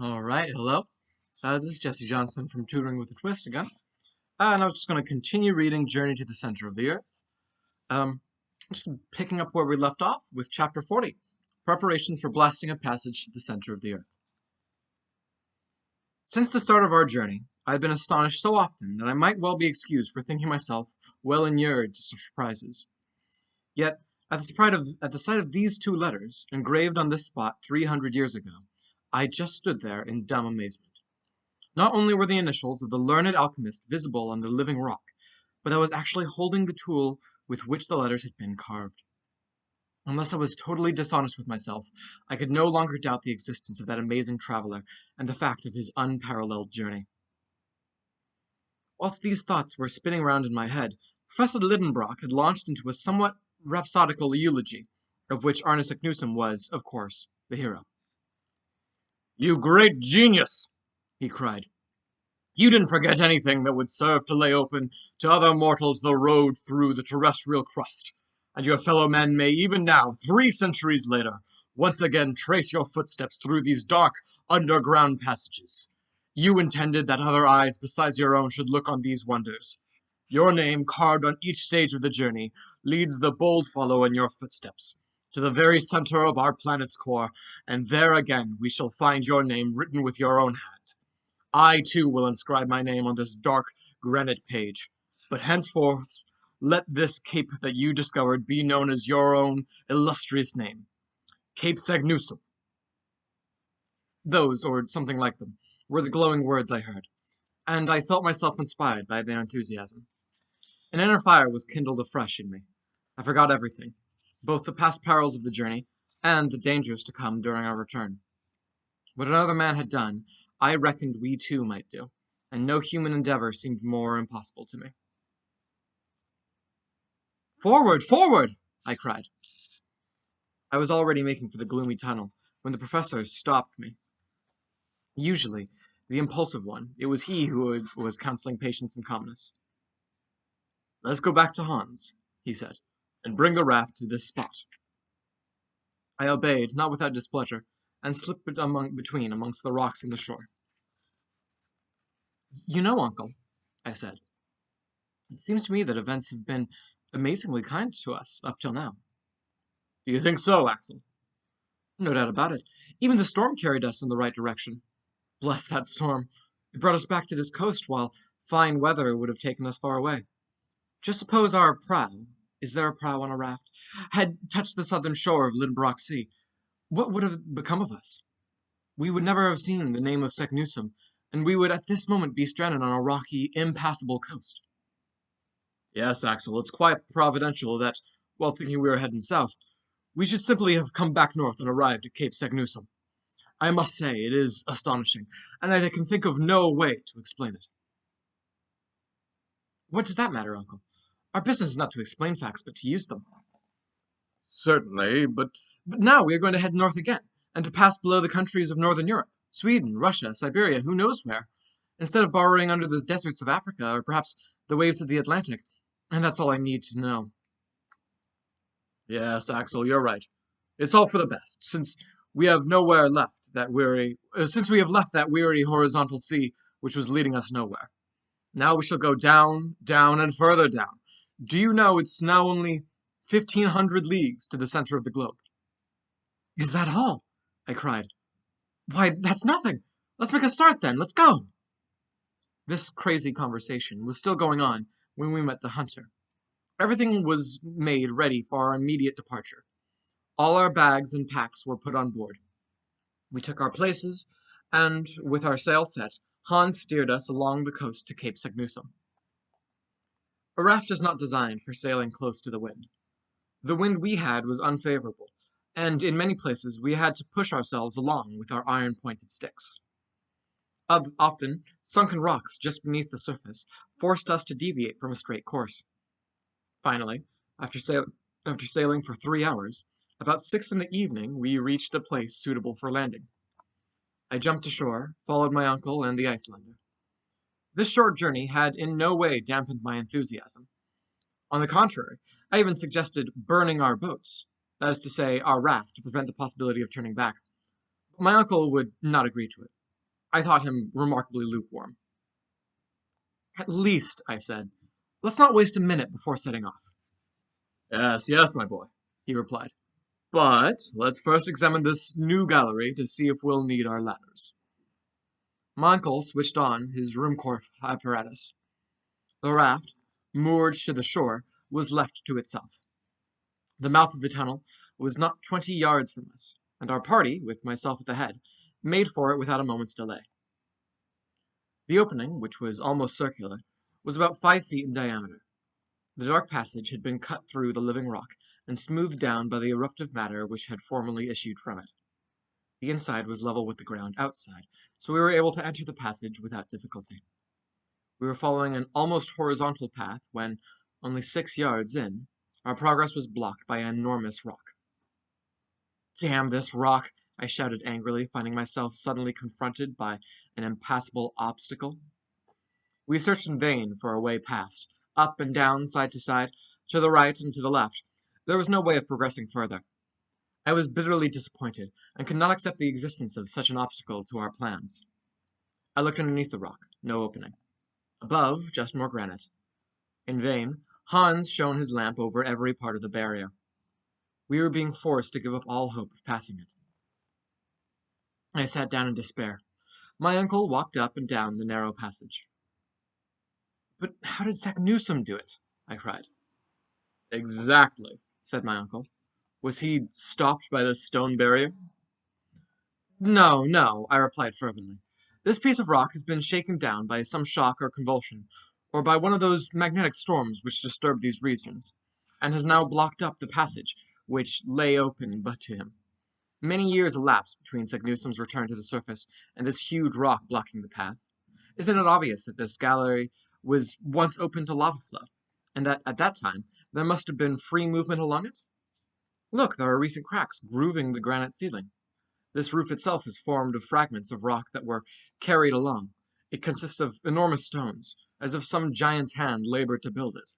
All right, hello. This is Jesse Johnson from Tutoring with a Twist again. And I was just going to continue reading Journey to the Center of the Earth. Um, just picking up where we left off with Chapter 40, Preparations for Blasting a Passage to the Center of the Earth. Since the start of our journey, I had been astonished so often that I might well be excused for thinking myself well inured to such surprises. Yet, at the sight of these two letters, engraved on this spot 300 years ago, I just stood there in dumb amazement. Not only were the initials of the learned alchemist visible on the living rock, but I was actually holding the tool with which the letters had been carved. Unless I was totally dishonest with myself, I could no longer doubt the existence of that amazing traveler and the fact of his unparalleled journey. Whilst these thoughts were spinning round in my head, Professor Liedenbrock had launched into a somewhat rhapsodical eulogy, of which Arnesak Newsom was, of course, the hero. "You great genius!" he cried. "You didn't forget anything that would serve to lay open to other mortals the road through the terrestrial crust, and your fellow men may even now, 3 centuries later, once again trace your footsteps through these dark underground passages. You intended that other eyes besides your own should look on these wonders. Your name, carved on each stage of the journey, leads the bold follow in your footsteps, to the very center of our planet's core, and there again we shall find your name written with your own hand. I, too, will inscribe my name on this dark granite page, but henceforth let this cape that you discovered be known as your own illustrious name, Cape Sagnusum." Those, or something like them, were the glowing words I heard, and I felt myself inspired by their enthusiasm. An inner fire was kindled afresh in me. I forgot everything, both the past perils of the journey and the dangers to come during our return. What another man had done, I reckoned we too might do, and no human endeavor seemed more impossible to me. "Forward, forward!" I cried. I was already making for the gloomy tunnel when the professor stopped me. Usually, the impulsive one, it was he who was counseling patience and calmness. "Let's go back to Hans," he said, "and bring the raft to this spot." I obeyed, not without displeasure, and slipped between amongst the rocks and the shore. "You know, uncle," I said, "it seems to me that events have been amazingly kind to us up till now." "Do you think so, Axel?" "No doubt about it. Even the storm carried us in the right direction. Bless that storm! It brought us back to this coast, while fine weather would have taken us far away. Just suppose our prow—is there a prow on a raft—had touched the southern shore of Lynbrock Sea. What would have become of us? We would never have seen the name of Seknusum, and we would at this moment be stranded on a rocky, impassable coast." "Yes, Axel, it's quite providential that, while thinking we were heading south, we should simply have come back north and arrived at Cape Seknusum. I must say it is astonishing, and I can think of no way to explain it." "What does that matter, uncle? Our business is not to explain facts, but to use them." "Certainly, but now we are going to head north again, and to pass below the countries of northern Europe, Sweden, Russia, Siberia, who knows where, instead of burrowing under the deserts of Africa, or perhaps the waves of the Atlantic, and that's all I need to know." "Yes, Axel, you're right. It's all for the best, since we have left that weary horizontal sea which was leading us nowhere. Now we shall go down, down, and further down. Do you know it's now only 1,500 leagues to the center of the globe?" "Is that all?" I cried. "Why, that's nothing. Let's make a start then. Let's go." This crazy conversation was still going on when we met the hunter. Everything was made ready for our immediate departure. All our bags and packs were put on board. We took our places, and, with our sail set, Hans steered us along the coast to Cape Sagnusum. A raft is not designed for sailing close to the wind. The wind we had was unfavorable, and in many places we had to push ourselves along with our iron-pointed sticks. Often, sunken rocks just beneath the surface forced us to deviate from a straight course. Finally, after sailing for 3 hours, about 6 in the evening we reached a place suitable for landing. I jumped ashore, followed my uncle and the Icelander. This short journey had in no way dampened my enthusiasm. On the contrary, I even suggested burning our boats, that is to say, our raft, to prevent the possibility of turning back. But my uncle would not agree to it. I thought him remarkably lukewarm. At least, I said, let's not waste a minute before setting off. Yes, yes, my boy, he replied. But let's first examine this new gallery to see if we'll need our ladders. My uncle switched on his Ruhmkorff apparatus. The raft, moored to the shore, was left to itself. The mouth of the tunnel was not 20 yards from us, and our party, with myself at the head, made for it without a moment's delay. The opening, which was almost circular, was about 5 feet in diameter. The dark passage had been cut through the living rock and smoothed down by the eruptive matter which had formerly issued from it. The inside was level with the ground outside, so we were able to enter the passage without difficulty. We were following an almost horizontal path when, only 6 yards in, our progress was blocked by an enormous rock. Damn this rock! I shouted angrily, finding myself suddenly confronted by an impassable obstacle. We searched in vain for a way past, up and down, side to side, to the right and to the left. There was no way of progressing further. I was bitterly disappointed, and could not accept the existence of such an obstacle to our plans. I looked underneath the rock, no opening. Above, just more granite. In vain, Hans shone his lamp over every part of the barrier. We were being forced to give up all hope of passing it. I sat down in despair. My uncle walked up and down the narrow passage. But how did Saknussemm do it? I cried. Exactly, said my uncle. Was he stopped by this stone barrier? No, no, I replied fervently. This piece of rock has been shaken down by some shock or convulsion, or by one of those magnetic storms which disturb these regions, and has now blocked up the passage, which lay open but to him. Many years elapsed between Saknussemm's return to the surface and this huge rock blocking the path. Isn't it obvious that this gallery was once open to lava flow, and that at that time there must have been free movement along it? Look, there are recent cracks grooving the granite ceiling. This roof itself is formed of fragments of rock that were carried along. It consists of enormous stones, as if some giant's hand labored to build it.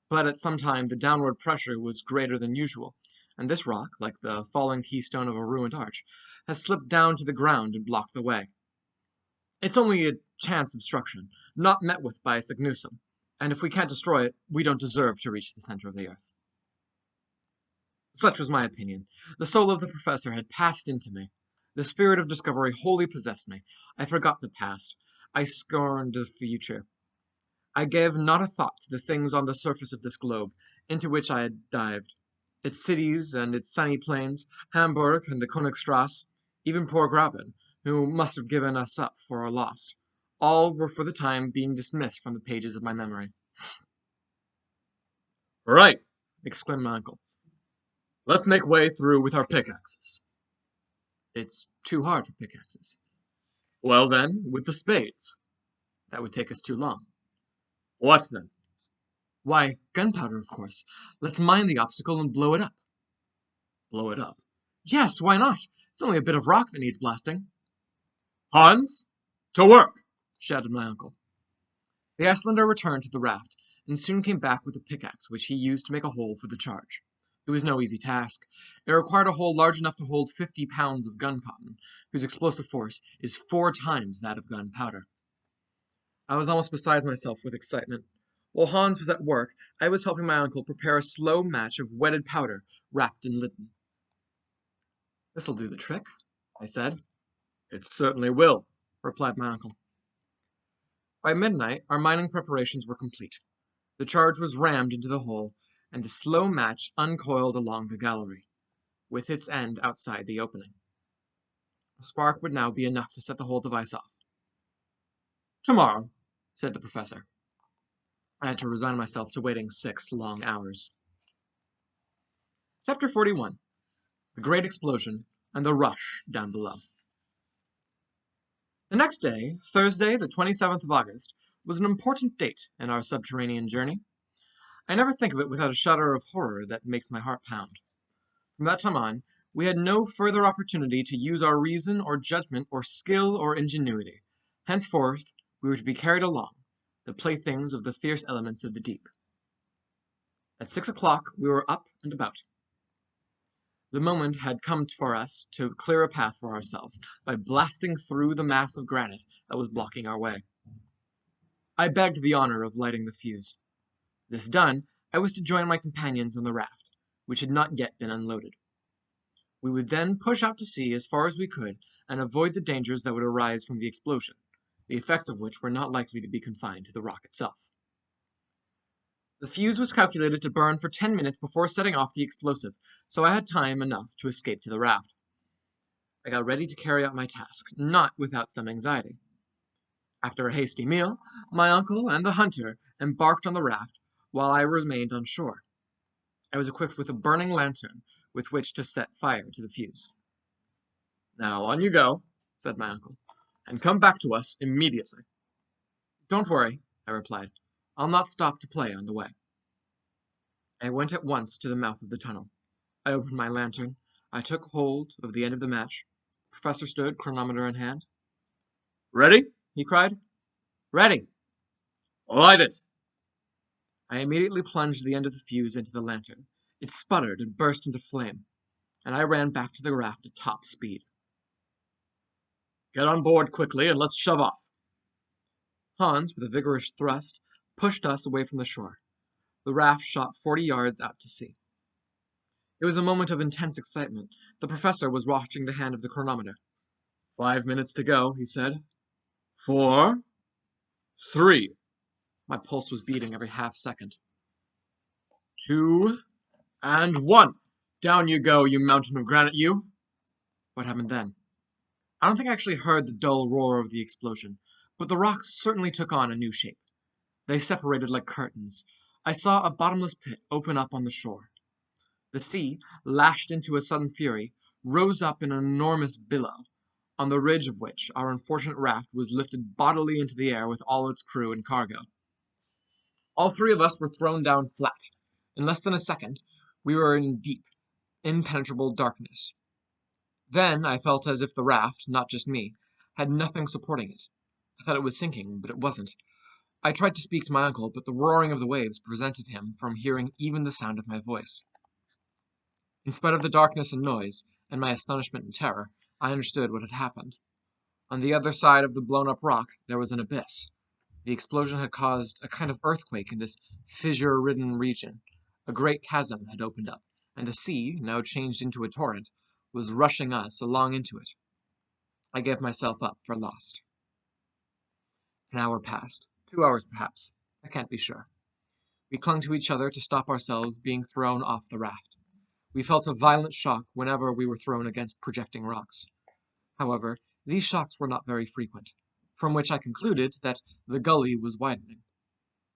But at some time the downward pressure was greater than usual, and this rock, like the falling keystone of a ruined arch, has slipped down to the ground and blocked the way. It's only a chance obstruction, not met with by Saknussemm, and if we can't destroy it, we don't deserve to reach the center of the earth. Such was my opinion. The soul of the professor had passed into me. The spirit of discovery wholly possessed me. I forgot the past. I scorned the future. I gave not a thought to the things on the surface of this globe, into which I had dived. Its cities and its sunny plains, Hamburg and the Königstrasse, even poor Graben, who must have given us up for lost, all were for the time being dismissed from the pages of my memory. Right, exclaimed my uncle. Let's make way through with our pickaxes. It's too hard for pickaxes. Well then, with the spades. That would take us too long. What then? Why, gunpowder, of course. Let's mine the obstacle and blow it up. Blow it up? Yes, why not? It's only a bit of rock that needs blasting. Hans, to work! Shouted my uncle. The Icelander returned to the raft, and soon came back with a pickaxe which he used to make a hole for the charge. It was no easy task. It required a hole large enough to hold 50 pounds of gun cotton, whose explosive force is 4 times that of gunpowder. I was almost beside myself with excitement. While Hans was at work, I was helping my uncle prepare a slow match of wetted powder wrapped in linen. This'll do the trick, I said. It certainly will, replied my uncle. By midnight, our mining preparations were complete. The charge was rammed into the hole, and the slow match uncoiled along the gallery, with its end outside the opening. A spark would now be enough to set the whole device off. Tomorrow, said the professor. I had to resign myself to waiting 6 long hours. Chapter 41. The Great Explosion and the Rush Down Below. The next day, Thursday, the 27th of August, was an important date in our subterranean journey. I never think of it without a shudder of horror that makes my heart pound. From that time on, we had no further opportunity to use our reason or judgment or skill or ingenuity. Henceforth, we were to be carried along, the playthings of the fierce elements of the deep. At 6 o'clock we were up and about. The moment had come for us to clear a path for ourselves by blasting through the mass of granite that was blocking our way. I begged the honor of lighting the fuse. This done, I was to join my companions on the raft, which had not yet been unloaded. We would then push out to sea as far as we could and avoid the dangers that would arise from the explosion, the effects of which were not likely to be confined to the rock itself. The fuse was calculated to burn for 10 minutes before setting off the explosive, so I had time enough to escape to the raft. I got ready to carry out my task, not without some anxiety. After a hasty meal, my uncle and the hunter embarked on the raft while I remained on shore. I was equipped with a burning lantern with which to set fire to the fuse. "Now on you go," said my uncle, "and come back to us immediately." "Don't worry," I replied. "I'll not stop to play on the way." I went at once to the mouth of the tunnel. I opened my lantern. I took hold of the end of the match. The professor stood, chronometer in hand. "Ready?" he cried. "Ready." "Light it." I immediately plunged the end of the fuse into the lantern. It sputtered and burst into flame, and I ran back to the raft at top speed. "Get on board quickly and let's shove off." Hans, with a vigorous thrust, pushed us away from the shore. The raft shot 40 yards out to sea. It was a moment of intense excitement. The professor was watching the hand of the chronometer. "5 minutes to go," he said. 4, 3. My pulse was beating every half second. 2, and 1. Down you go, you mountain of granite, you. What happened then? I don't think I actually heard the dull roar of the explosion, but the rocks certainly took on a new shape. They separated like curtains. I saw a bottomless pit open up on the shore. The sea, lashed into a sudden fury, rose up in an enormous billow, on the ridge of which our unfortunate raft was lifted bodily into the air with all its crew and cargo. All three of us were thrown down flat. In less than a second, we were in deep, impenetrable darkness. Then I felt as if the raft, not just me, had nothing supporting it. I thought it was sinking, but it wasn't. I tried to speak to my uncle, but the roaring of the waves prevented him from hearing even the sound of my voice. In spite of the darkness and noise, and my astonishment and terror, I understood what had happened. On the other side of the blown-up rock there was an abyss. The explosion had caused a kind of earthquake in this fissure-ridden region. A great chasm had opened up, and the sea, now changed into a torrent, was rushing us along into it. I gave myself up for lost. An hour passed. 2 hours, perhaps. I can't be sure. We clung to each other to stop ourselves being thrown off the raft. We felt a violent shock whenever we were thrown against projecting rocks. However, these shocks were not very frequent, from which I concluded that the gully was widening.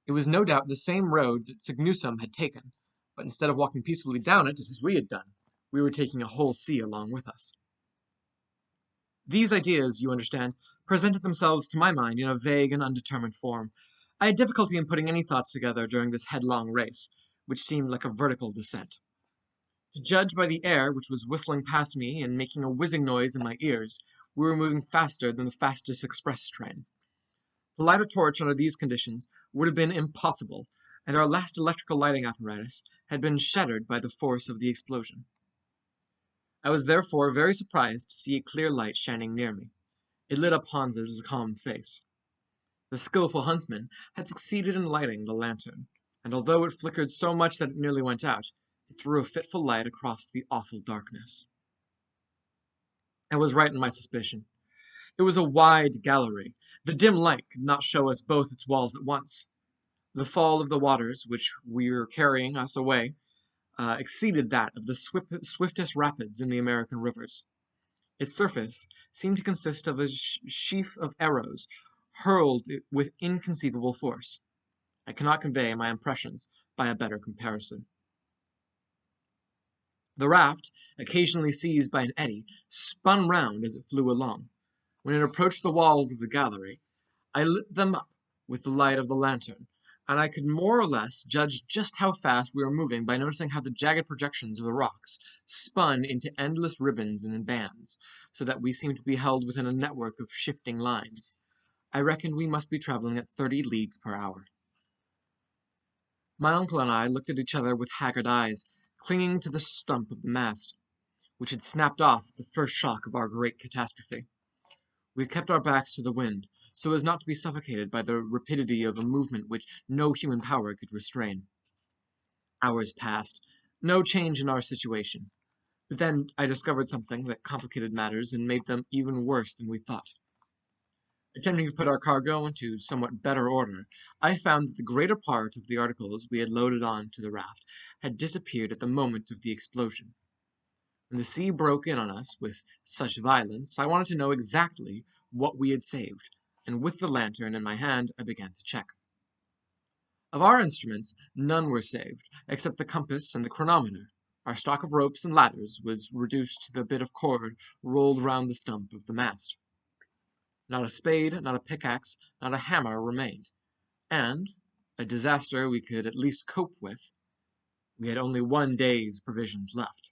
It was no doubt the same road that Signusum had taken, but instead of walking peacefully down it, as we had done, we were taking a whole sea along with us. These ideas, you understand, presented themselves to my mind in a vague and undetermined form. I had difficulty in putting any thoughts together during this headlong race, which seemed like a vertical descent. To judge by the air which was whistling past me and making a whizzing noise in my ears, we were moving faster than the fastest express train. To light a torch under these conditions would have been impossible, and our last electrical lighting apparatus had been shattered by the force of the explosion. I was therefore very surprised to see a clear light shining near me. It lit up Hans's calm face. The skillful huntsman had succeeded in lighting the lantern, and although it flickered so much that it nearly went out, it threw a fitful light across the awful darkness. I was right in my suspicion. It was a wide gallery. The dim light could not show us both its walls at once. The fall of the waters, which were carrying us away, exceeded that of the swiftest rapids in the American rivers. Its surface seemed to consist of a sheaf of arrows hurled with inconceivable force. I cannot convey my impressions by a better comparison. The raft, occasionally seized by an eddy, spun round as it flew along. When it approached the walls of the gallery, I lit them up with the light of the lantern, and I could more or less judge just how fast we were moving by noticing how the jagged projections of the rocks spun into endless ribbons and bands, so that we seemed to be held within a network of shifting lines. I reckoned we must be traveling at 30 leagues per hour. My uncle and I looked at each other with haggard eyes, clinging to the stump of the mast. which had snapped off the first shock of our great catastrophe. We had kept our backs to the wind, so as not to be suffocated by the rapidity of a movement which no human power could restrain. Hours passed, no change in our situation. But then I discovered something that complicated matters and made them even worse than we thought. Attempting to put our cargo into somewhat better order, I found that the greater part of the articles we had loaded on to the raft had disappeared at the moment of the explosion. When the sea broke in on us with such violence, I wanted to know exactly what we had saved, and with the lantern in my hand I began to check. Of our instruments, none were saved, except the compass and the chronometer. Our stock of ropes and ladders was reduced to the bit of cord rolled round the stump of the mast. Not a spade, not a pickaxe, not a hammer remained, and, a disaster we could at least cope with, we had only one day's provisions left.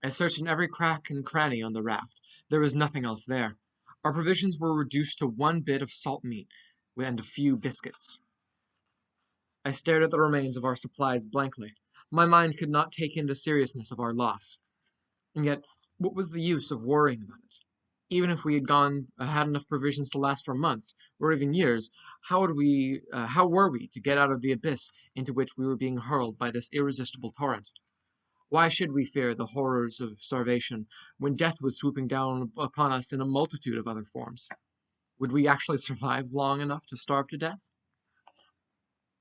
I searched in every crack and cranny on the raft. There was nothing else there. Our provisions were reduced to one bit of salt meat and a few biscuits. I stared at the remains of our supplies blankly. My mind could not take in the seriousness of our loss. And yet, what was the use of worrying about it? Even if we had enough provisions to last for months, or even years, how were we to get out of the abyss into which we were being hurled by this irresistible torrent? Why should we fear the horrors of starvation when death was swooping down upon us in a multitude of other forms? Would we actually survive long enough to starve to death?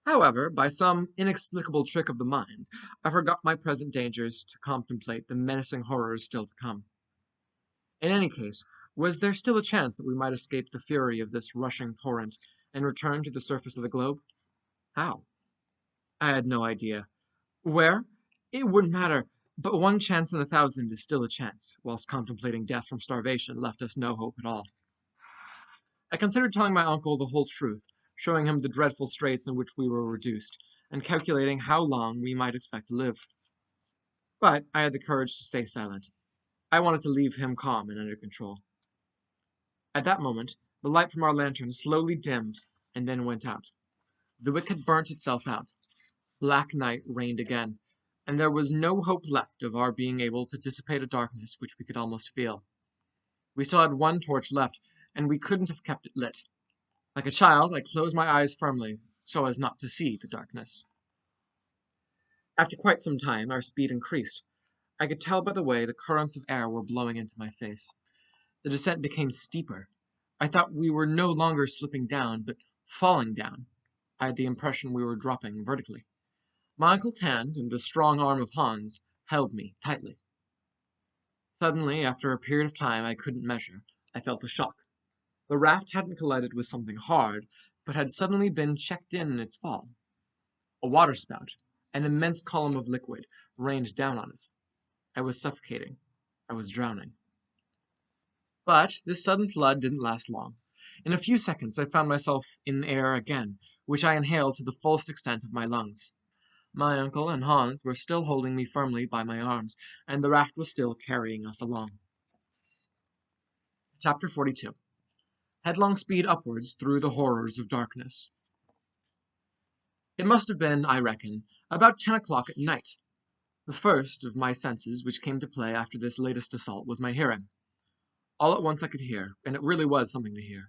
However, by some inexplicable trick of the mind, I forgot my present dangers to contemplate the menacing horrors still to come. In any case, was there still a chance that we might escape the fury of this rushing torrent and return to the surface of the globe? How? I had no idea. Where? It wouldn't matter, but one chance in 1,000 is still a chance, whilst contemplating death from starvation left us no hope at all. I considered telling my uncle the whole truth, showing him the dreadful straits in which we were reduced, and calculating how long we might expect to live. But I had the courage to stay silent. I wanted to leave him calm and under control. At that moment, the light from our lantern slowly dimmed and then went out. The wick had burnt itself out. Black night reigned again, and there was no hope left of our being able to dissipate a darkness which we could almost feel. We still had one torch left, and we couldn't have kept it lit. Like a child, I closed my eyes firmly, so as not to see the darkness. After quite some time, our speed increased. I could tell by the way the currents of air were blowing into my face. The descent became steeper. I thought we were no longer slipping down, but falling down. I had the impression we were dropping vertically. My uncle's hand and the strong arm of Hans held me tightly. Suddenly, after a period of time I couldn't measure, I felt a shock. The raft hadn't collided with something hard, but had suddenly been checked in its fall. A waterspout, an immense column of liquid, rained down on it. I was suffocating. I was drowning. But this sudden flood didn't last long. In a few seconds I found myself in air again, which I inhaled to the fullest extent of my lungs. My uncle and Hans were still holding me firmly by my arms, and the raft was still carrying us along. Chapter 42. Headlong speed upwards through the horrors of darkness. It must have been, I reckon, about 10 o'clock at night. The first of my senses which came to play after this latest assault was my hearing. All at once I could hear, and it really was something to hear.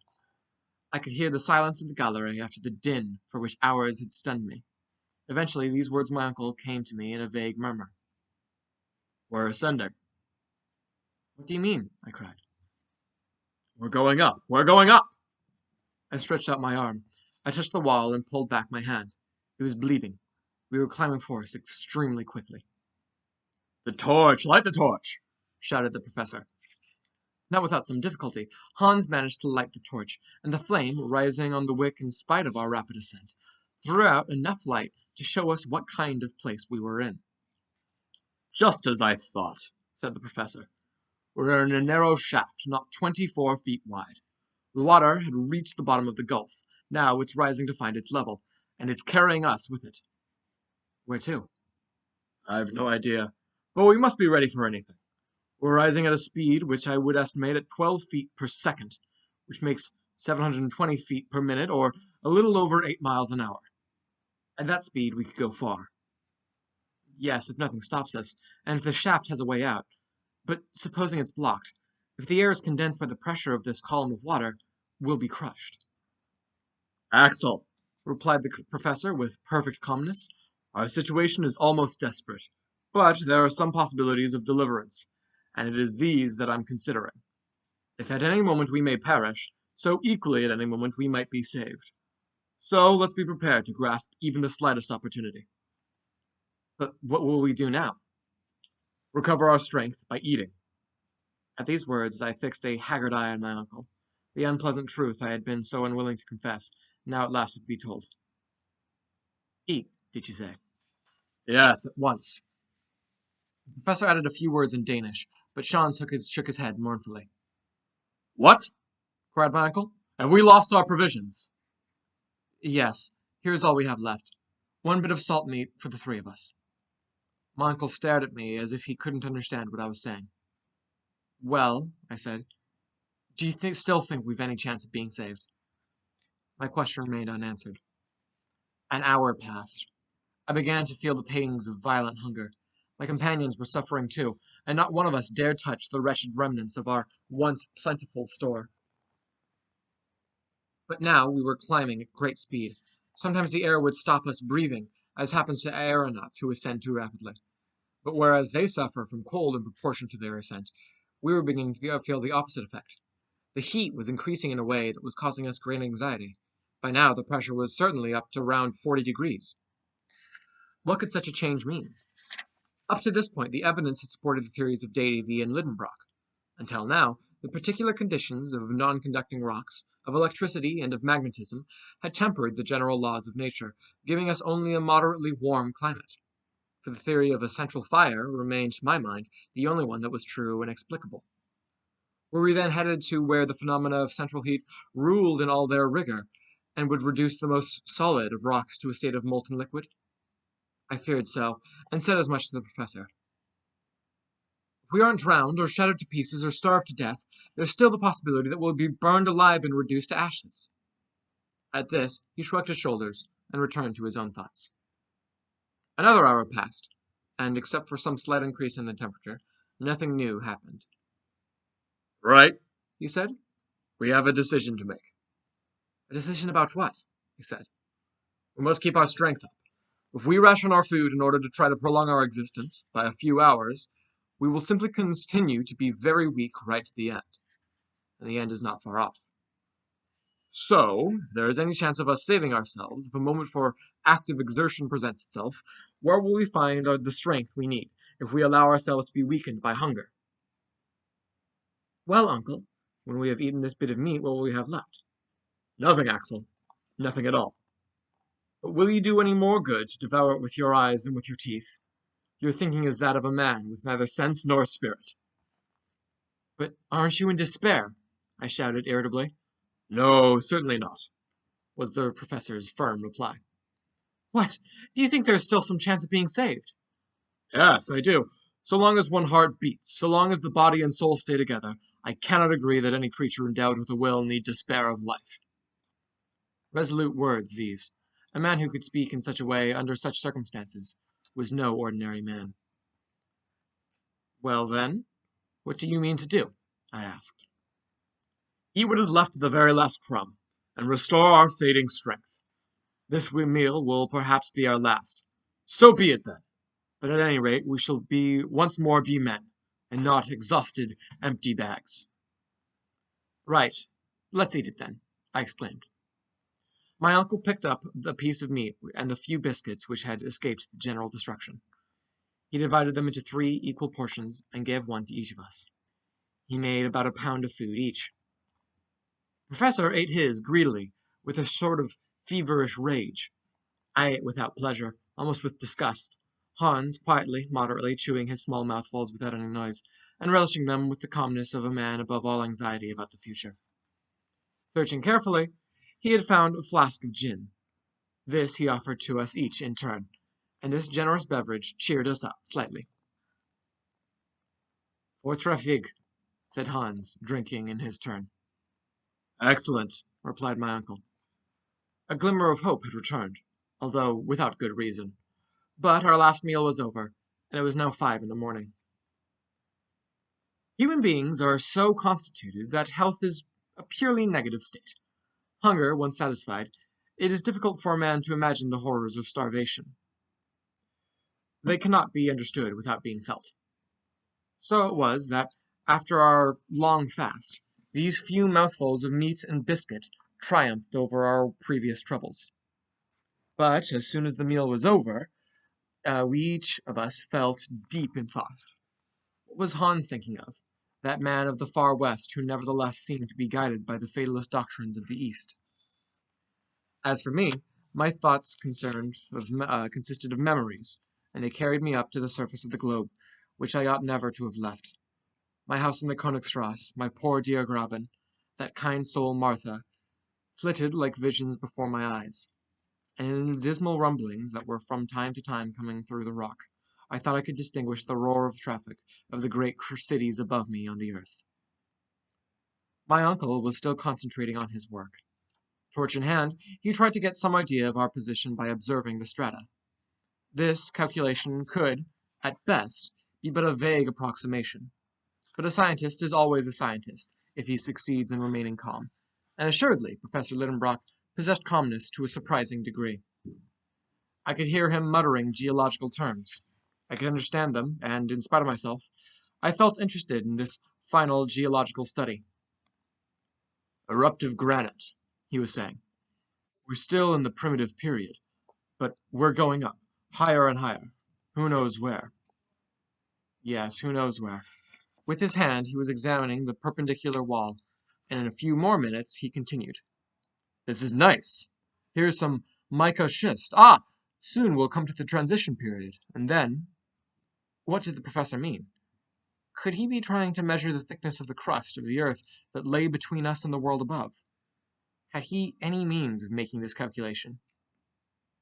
I could hear the silence of the gallery after the din for which hours had stunned me. Eventually these words of my uncle came to me in a vague murmur. "We're ascending." "What do you mean?" I cried. "We're going up! We're going up!" I stretched out my arm. I touched the wall and pulled back my hand. It was bleeding. We were climbing forward extremely quickly. "The torch! Light the torch!" shouted the professor. Not without some difficulty, Hans managed to light the torch, and the flame, rising on the wick in spite of our rapid ascent, threw out enough light to show us what kind of place we were in. "Just as I thought," said the professor. "We're in a narrow shaft, not 24 feet wide. The water had reached the bottom of the gulf. Now it's rising to find its level, and it's carrying us with it." "Where to?" "I've no idea, but we must be ready for anything. We're rising at a speed which I would estimate at 12 feet per second, which makes 720 feet per minute, or a little over 8 miles an hour. At that speed we could go far." Yes, if nothing stops us, and if the shaft has a way out. But supposing it's blocked, if the air is condensed by the pressure of this column of water, we'll be crushed. Axel, replied the professor with perfect calmness, our situation is almost desperate. But there are some possibilities of deliverance, and it is these that I'm considering. If at any moment we may perish, so equally at any moment we might be saved. So let's be prepared to grasp even the slightest opportunity. But what will we do now? Recover our strength by eating. At these words I fixed a haggard eye on my uncle. The unpleasant truth I had been so unwilling to confess, now at last would be told. Eat, did you say? Yes, at once. The professor added a few words in Danish, but Sean shook his head mournfully. What? Cried my uncle. Have we lost our provisions? Yes, here's all we have left. One bit of salt meat for the three of us. My uncle stared at me as if he couldn't understand what I was saying. Well, I said, do you still think we've any chance of being saved? My question remained unanswered. An hour passed. I began to feel the pangs of violent hunger. My companions were suffering too, and not one of us dared touch the wretched remnants of our once plentiful store. But now we were climbing at great speed. Sometimes the air would stop us breathing, as happens to aeronauts who ascend too rapidly. But whereas they suffer from cold in proportion to their ascent, we were beginning to feel the opposite effect. The heat was increasing in a way that was causing us great anxiety. By now the pressure was certainly up to around 40 degrees. What could such a change mean? Up to this point, the evidence had supported the theories of Davy and Lidenbrock. Until now, the particular conditions of non-conducting rocks, of electricity, and of magnetism had tempered the general laws of nature, giving us only a moderately warm climate. For the theory of a central fire remained, to my mind, the only one that was true and explicable. Were we then headed to where the phenomena of central heat ruled in all their rigor, and would reduce the most solid of rocks to a state of molten liquid? I feared so, and said as much to the professor. If we aren't drowned, or shattered to pieces, or starved to death, there's still the possibility that we'll be burned alive and reduced to ashes. At this, he shrugged his shoulders, and returned to his own thoughts. Another hour passed, and except for some slight increase in the temperature, nothing new happened. Right, he said. We have a decision to make. A decision about what? He said. We must keep our strength up. If we ration our food in order to try to prolong our existence by a few hours, we will simply continue to be very weak right to the end. And the end is not far off. So, if there is any chance of us saving ourselves, if a moment for active exertion presents itself, where will we find the strength we need, if we allow ourselves to be weakened by hunger? Well, uncle, when we have eaten this bit of meat, what will we have left? Nothing, Axel. Nothing at all. But will you do any more good to devour it with your eyes and with your teeth? Your thinking is that of a man with neither sense nor spirit. But aren't you in despair? I shouted irritably. No, certainly not, was the professor's firm reply. What? Do you think there is still some chance of being saved? Yes, I do. So long as one heart beats, so long as the body and soul stay together, I cannot agree that any creature endowed with a will need despair of life. Resolute words, these. A man who could speak in such a way, under such circumstances, was no ordinary man. Well, then, what do you mean to do? I asked. Eat what is left of the very last crumb, and restore our fading strength. This meal will perhaps be our last. So be it, then. But at any rate, we shall once more be men, and not exhausted, empty bags. Right. Let's eat it, then, I exclaimed. My uncle picked up the piece of meat and the few biscuits which had escaped the general destruction. He divided them into 3 equal portions, and gave one to each of us. He made about a pound of food each. The professor ate his greedily, with a sort of feverish rage. I ate without pleasure, almost with disgust. Hans quietly, moderately, chewing his small mouthfuls without any noise, and relishing them with the calmness of a man above all anxiety about the future. Searching carefully, he had found a flask of gin. This he offered to us each in turn, and this generous beverage cheered us up slightly. Vortreffig, said Hans, drinking in his turn. Excellent, replied my uncle. A glimmer of hope had returned, although without good reason. But our last meal was over, and it was now 5 in the morning. Human beings are so constituted that health is a purely negative state. Hunger, once satisfied, it is difficult for a man to imagine the horrors of starvation. They cannot be understood without being felt. So it was that, after our long fast, these few mouthfuls of meat and biscuit triumphed over our previous troubles. But as soon as the meal was over, we each of us felt deep in thought. What was Hans thinking of? That man of the far west who nevertheless seemed to be guided by the fatalist doctrines of the East. As for me, my thoughts consisted of memories, and they carried me up to the surface of the globe, which I ought never to have left. My house in the Königstrasse, my poor dear Graben, that kind soul Martha, flitted like visions before my eyes, and in the dismal rumblings that were from time to time coming through the rock, I thought I could distinguish the roar of traffic of the great cities above me on the earth. My uncle was still concentrating on his work. Torch in hand, he tried to get some idea of our position by observing the strata. This calculation could, at best, be but a vague approximation. But a scientist is always a scientist, if he succeeds in remaining calm, and assuredly Professor Littenbrock possessed calmness to a surprising degree. I could hear him muttering geological terms. I could understand them, and, in spite of myself, I felt interested in this final geological study. Eruptive granite, he was saying. We're still in the primitive period, but we're going up, higher and higher. Who knows where? Yes, who knows where. With his hand he was examining the perpendicular wall, and in a few more minutes he continued. This is nice. Here's some mica schist. Ah! Soon we'll come to the transition period, and then... What did the professor mean? Could he be trying to measure the thickness of the crust of the earth that lay between us and the world above? Had he any means of making this calculation?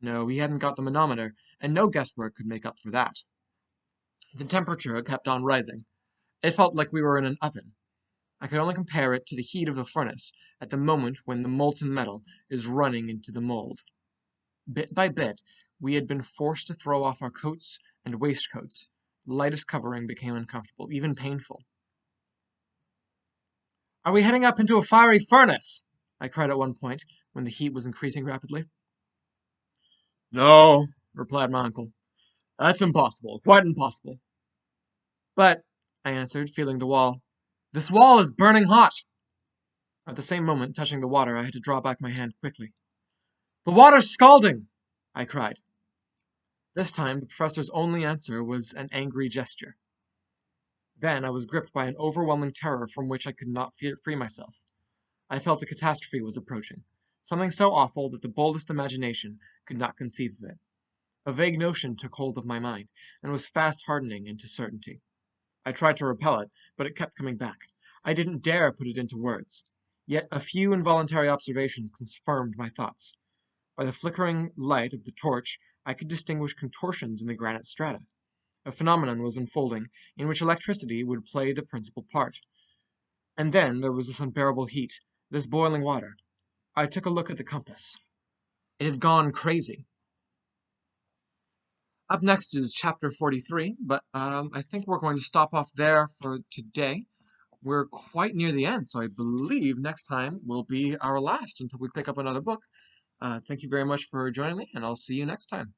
No, he hadn't got the manometer, and no guesswork could make up for that. The temperature kept on rising. It felt like we were in an oven. I could only compare it to the heat of a furnace at the moment when the molten metal is running into the mold. Bit by bit, we had been forced to throw off our coats and waistcoats. The lightest covering became uncomfortable, even painful. Are we heading up into a fiery furnace? I cried at one point, when the heat was increasing rapidly. No, replied my uncle. That's impossible, quite impossible. But, I answered, feeling the wall, this wall is burning hot. At the same moment, touching the water, I had to draw back my hand quickly. The water's scalding! I cried. This time, the professor's only answer was an angry gesture. Then I was gripped by an overwhelming terror from which I could not free myself. I felt a catastrophe was approaching, something so awful that the boldest imagination could not conceive of it. A vague notion took hold of my mind, and was fast hardening into certainty. I tried to repel it, but it kept coming back. I didn't dare put it into words. Yet a few involuntary observations confirmed my thoughts. By the flickering light of the torch, I could distinguish contortions in the granite strata. A phenomenon was unfolding, in which electricity would play the principal part. And then there was this unbearable heat, this boiling water. I took a look at the compass. It had gone crazy. Up next is chapter 43, but I think we're going to stop off there for today. We're quite near the end, so I believe next time will be our last until we pick up another book. Thank you very much for joining me, and I'll see you next time.